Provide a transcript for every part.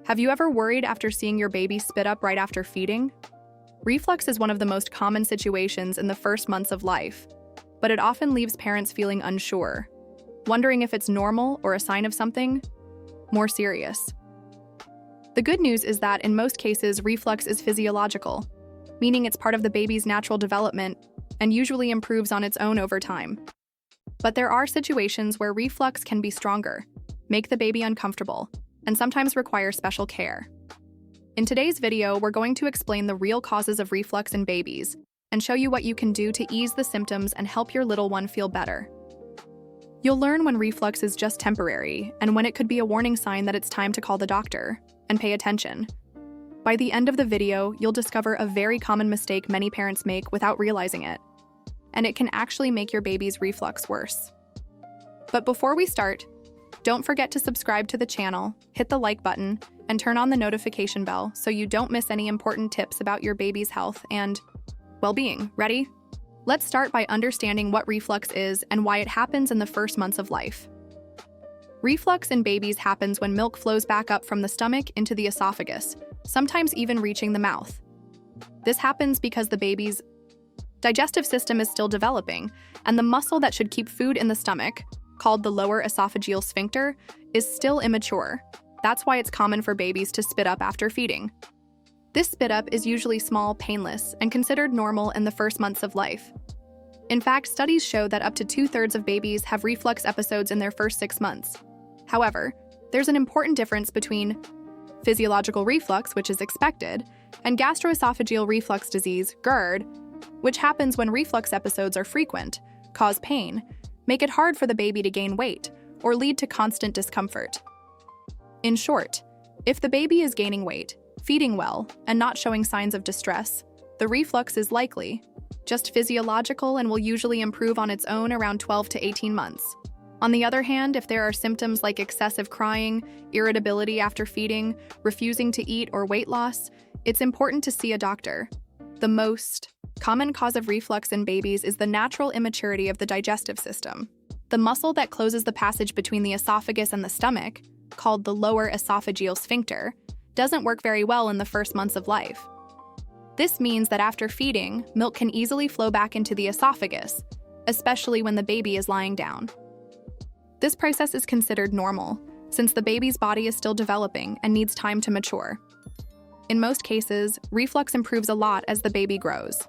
Have you ever worried after seeing your baby spit up right after feeding? Reflux is one of the most common situations in the first months of life, but it often leaves parents feeling unsure, wondering if it's normal or a sign of something more serious. The good news is that in most cases, reflux is physiological, meaning it's part of the baby's natural development and usually improves on its own over time. But there are situations where reflux can be stronger, make the baby uncomfortable, and sometimes require special care. In today's video, we're going to explain the real causes of reflux in babies and show you what you can do to ease the symptoms and help your little one feel better. You'll learn when reflux is just temporary and when it could be a warning sign that it's time to call the doctor and pay attention. By the end of the video, you'll discover a very common mistake many parents make without realizing it, and it can actually make your baby's reflux worse. But before we start, don't forget to subscribe to the channel, hit the like button, and turn on the notification bell so you don't miss any important tips about your baby's health and well-being. Ready? Let's start by understanding what reflux is and why it happens in the first months of life. Reflux in babies happens when milk flows back up from the stomach into the esophagus, sometimes even reaching the mouth. This happens because the baby's digestive system is still developing, and the muscle that should keep food in the stomach, called the lower esophageal sphincter, is still immature. That's why it's common for babies to spit up after feeding. This spit up is usually small, painless, and considered normal in the first months of life. In fact, studies show that up to 2/3 of babies have reflux episodes in their first 6 months. However, there's an important difference between physiological reflux, which is expected, and gastroesophageal reflux disease, GERD, which happens when reflux episodes are frequent, cause pain, make it hard for the baby to gain weight, or lead to constant discomfort. In short, if the baby is gaining weight, feeding well, and not showing signs of distress, the reflux is likely just physiological and will usually improve on its own around 12 to 18 months. On the other hand, if there are symptoms like excessive crying, irritability after feeding, refusing to eat, or weight loss, it's important to see a doctor. The most common cause of reflux in babies is the natural immaturity of the digestive system. The muscle that closes the passage between the esophagus and the stomach, called the lower esophageal sphincter, doesn't work very well in the first months of life. This means that after feeding, milk can easily flow back into the esophagus, especially when the baby is lying down. This process is considered normal, since the baby's body is still developing and needs time to mature. In most cases, reflux improves a lot as the baby grows.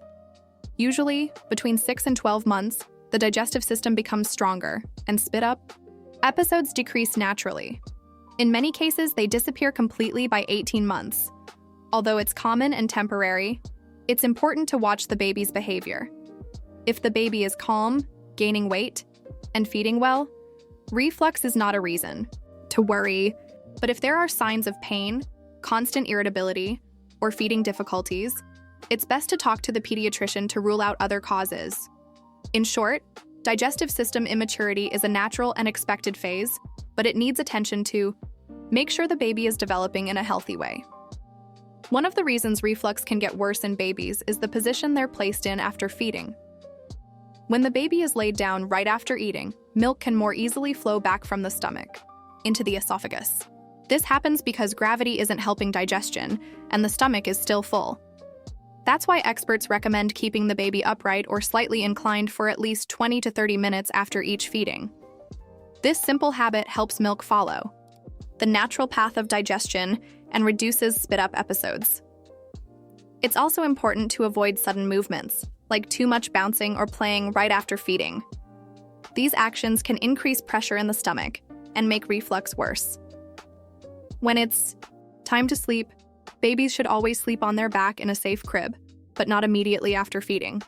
Usually, between 6 and 12 months, the digestive system becomes stronger, and spit up episodes decrease naturally. In many cases, they disappear completely by 18 months. Although it's common and temporary, it's important to watch the baby's behavior. If the baby is calm, gaining weight, and feeding well, reflux is not a reason to worry. But if there are signs of pain, constant irritability, or feeding difficulties, it's best to talk to the pediatrician to rule out other causes. In short, digestive system immaturity is a natural and expected phase, but it needs attention to make sure the baby is developing in a healthy way. One of the reasons reflux can get worse in babies is the position they're placed in after feeding. When the baby is laid down right after eating, milk can more easily flow back from the stomach into the esophagus. This happens because gravity isn't helping digestion, and the stomach is still full. That's why experts recommend keeping the baby upright or slightly inclined for at least 20 to 30 minutes after each feeding. This simple habit helps milk follow the natural path of digestion and reduces spit-up episodes. It's also important to avoid sudden movements, like too much bouncing or playing right after feeding. These actions can increase pressure in the stomach and make reflux worse. When it's time to sleep, babies should always sleep on their back in a safe crib, but not immediately after feeding.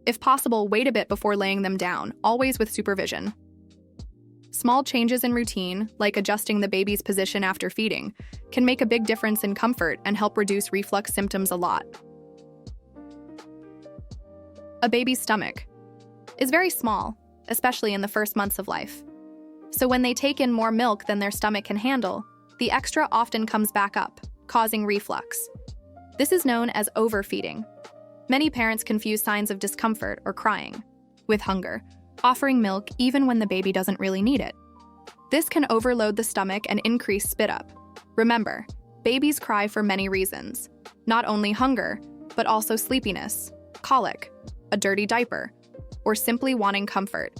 If possible, wait a bit before laying them down, always with supervision. Small changes in routine, like adjusting the baby's position after feeding, can make a big difference in comfort and help reduce reflux symptoms a lot. A baby's stomach is very small, especially in the first months of life. So when they take in more milk than their stomach can handle, the extra often comes back up, causing reflux. This is known as overfeeding. Many parents confuse signs of discomfort or crying with hunger, offering milk even when the baby doesn't really need it. This can overload the stomach and increase spit up. Remember, babies cry for many reasons, not only hunger, but also sleepiness, colic, a dirty diaper, or simply wanting comfort.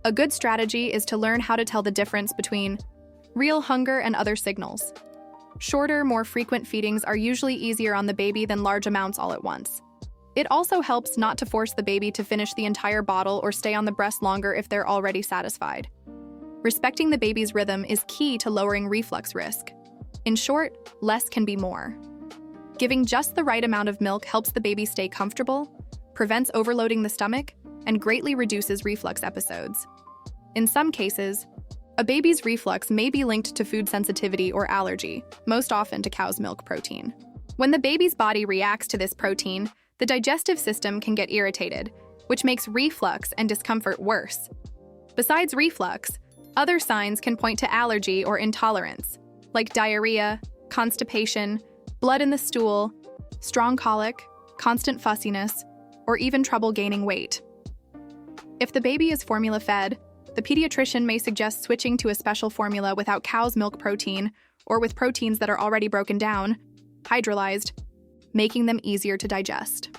A good strategy is to learn how to tell the difference between real hunger and other signals. Shorter, more frequent feedings are usually easier on the baby than large amounts all at once. It also helps not to force the baby to finish the entire bottle or stay on the breast longer if they're already satisfied. Respecting the baby's rhythm is key to lowering reflux risk. In short, less can be more. Giving just the right amount of milk helps the baby stay comfortable, prevents overloading the stomach, and greatly reduces reflux episodes. In some cases, a baby's reflux may be linked to food sensitivity or allergy, most often to cow's milk protein. When the baby's body reacts to this protein, the digestive system can get irritated, which makes reflux and discomfort worse. Besides reflux, other signs can point to allergy or intolerance, like diarrhea, constipation, blood in the stool, strong colic, constant fussiness, or even trouble gaining weight. If the baby is formula-fed, the pediatrician may suggest switching to a special formula without cow's milk protein or with proteins that are already broken down, hydrolyzed, making them easier to digest.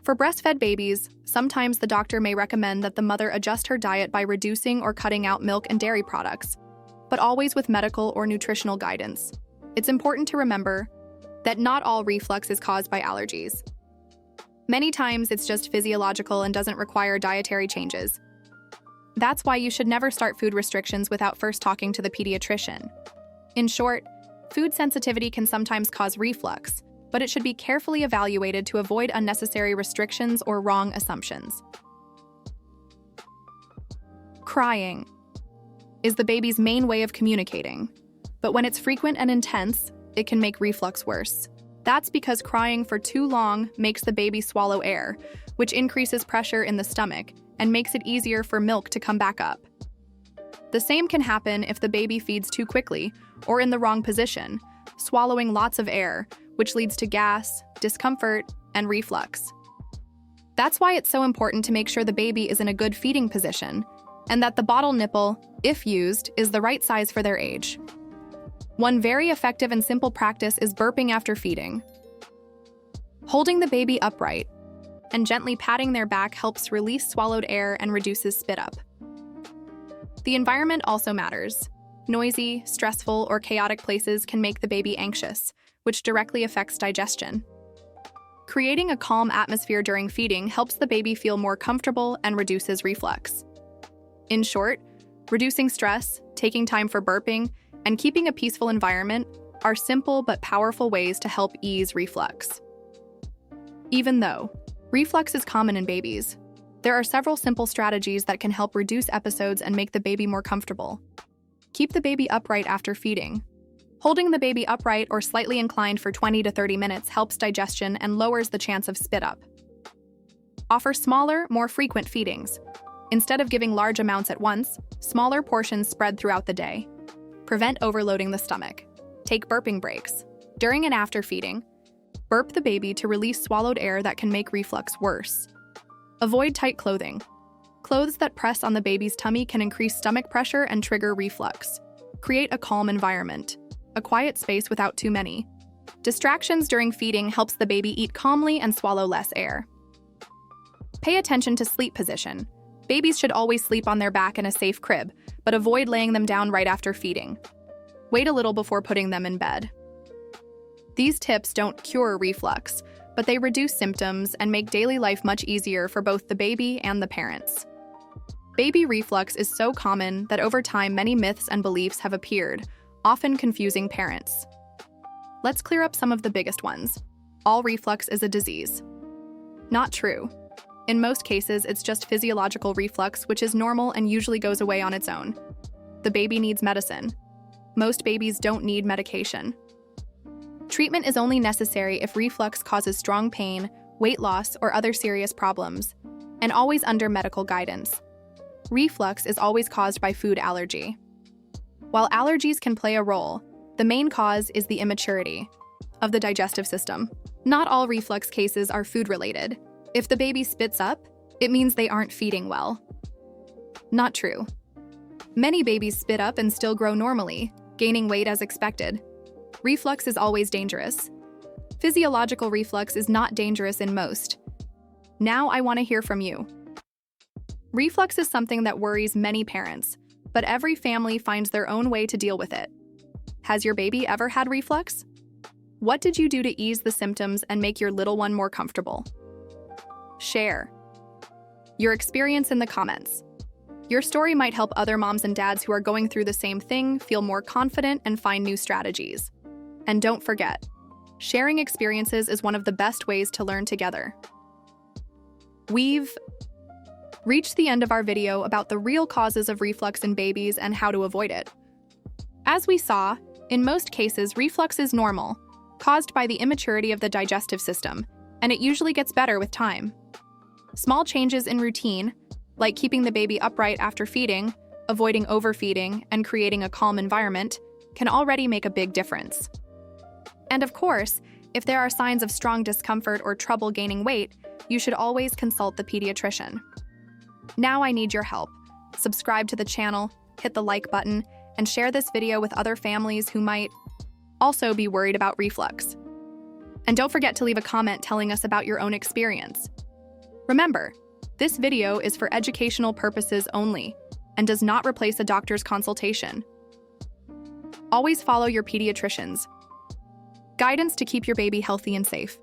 For breastfed babies, sometimes the doctor may recommend that the mother adjust her diet by reducing or cutting out milk and dairy products, but always with medical or nutritional guidance. It's important to remember that not all reflux is caused by allergies. Many times it's just physiological and doesn't require dietary changes. That's why you should never start food restrictions without first talking to the pediatrician. In short, food sensitivity can sometimes cause reflux, but it should be carefully evaluated to avoid unnecessary restrictions or wrong assumptions. Crying is the baby's main way of communicating, but when it's frequent and intense, it can make reflux worse. That's because crying for too long makes the baby swallow air, which increases pressure in the stomach and makes it easier for milk to come back up. The same can happen if the baby feeds too quickly or in the wrong position, swallowing lots of air, which leads to gas, discomfort, and reflux. That's why it's so important to make sure the baby is in a good feeding position and that the bottle nipple, if used, is the right size for their age. One very effective and simple practice is burping after feeding. Holding the baby upright and gently patting their back helps release swallowed air and reduces spit up. The environment also matters. Noisy, stressful, or chaotic places can make the baby anxious, which directly affects digestion. Creating a calm atmosphere during feeding helps the baby feel more comfortable and reduces reflux. In short, reducing stress, taking time for burping, and keeping a peaceful environment are simple but powerful ways to help ease reflux. Even though reflux is common in babies, there are several simple strategies that can help reduce episodes and make the baby more comfortable. Keep the baby upright after feeding. Holding the baby upright or slightly inclined for 20 to 30 minutes helps digestion and lowers the chance of spit up. Offer smaller, more frequent feedings. Instead of giving large amounts at once, smaller portions spread throughout the day. Prevent overloading the stomach. Take burping breaks. During and after feeding, burp the baby to release swallowed air that can make reflux worse. Avoid tight clothing. Clothes that press on the baby's tummy can increase stomach pressure and trigger reflux. Create a calm environment. A quiet space without too many. Distractions during feeding helps the baby eat calmly and swallow less air. Pay attention to sleep position. Babies should always sleep on their back in a safe crib, but avoid laying them down right after feeding. Wait a little before putting them in bed. These tips don't cure reflux, but they reduce symptoms and make daily life much easier for both the baby and the parents. Baby reflux is so common that over time many myths and beliefs have appeared, often confusing parents. Let's clear up some of the biggest ones. All reflux is a disease. Not true. In most cases, it's just physiological reflux, which is normal and usually goes away on its own. The baby needs medicine. Most babies don't need medication. Treatment is only necessary if reflux causes strong pain, weight loss, or other serious problems, and always under medical guidance. Reflux is always caused by food allergy. While allergies can play a role, the main cause is the immaturity of the digestive system. Not all reflux cases are food-related. If the baby spits up, it means they aren't feeding well. Not true. Many babies spit up and still grow normally, Gaining weight as expected. Reflux is always dangerous. Physiological reflux is not dangerous in most. Now I want to hear from you. Reflux is something that worries many parents, but every family finds their own way to deal with it. Has your baby ever had reflux? What did you do to ease the symptoms and make your little one more comfortable? Share your experience in the comments. Your story might help other moms and dads who are going through the same thing feel more confident and find new strategies. And don't forget, sharing experiences is one of the best ways to learn together. We've reached the end of our video about the real causes of reflux in babies and how to avoid it. As we saw, in most cases, reflux is normal, caused by the immaturity of the digestive system, and it usually gets better with time. Small changes in routine, like keeping the baby upright after feeding, avoiding overfeeding, and creating a calm environment, can already make a big difference. And of course, if there are signs of strong discomfort or trouble gaining weight, you should always consult the pediatrician. Now I need your help. Subscribe to the channel, hit the like button, and share this video with other families who might also be worried about reflux. And don't forget to leave a comment telling us about your own experience. Remember, this video is for educational purposes only and does not replace a doctor's consultation. Always follow your pediatrician's guidance to keep your baby healthy and safe.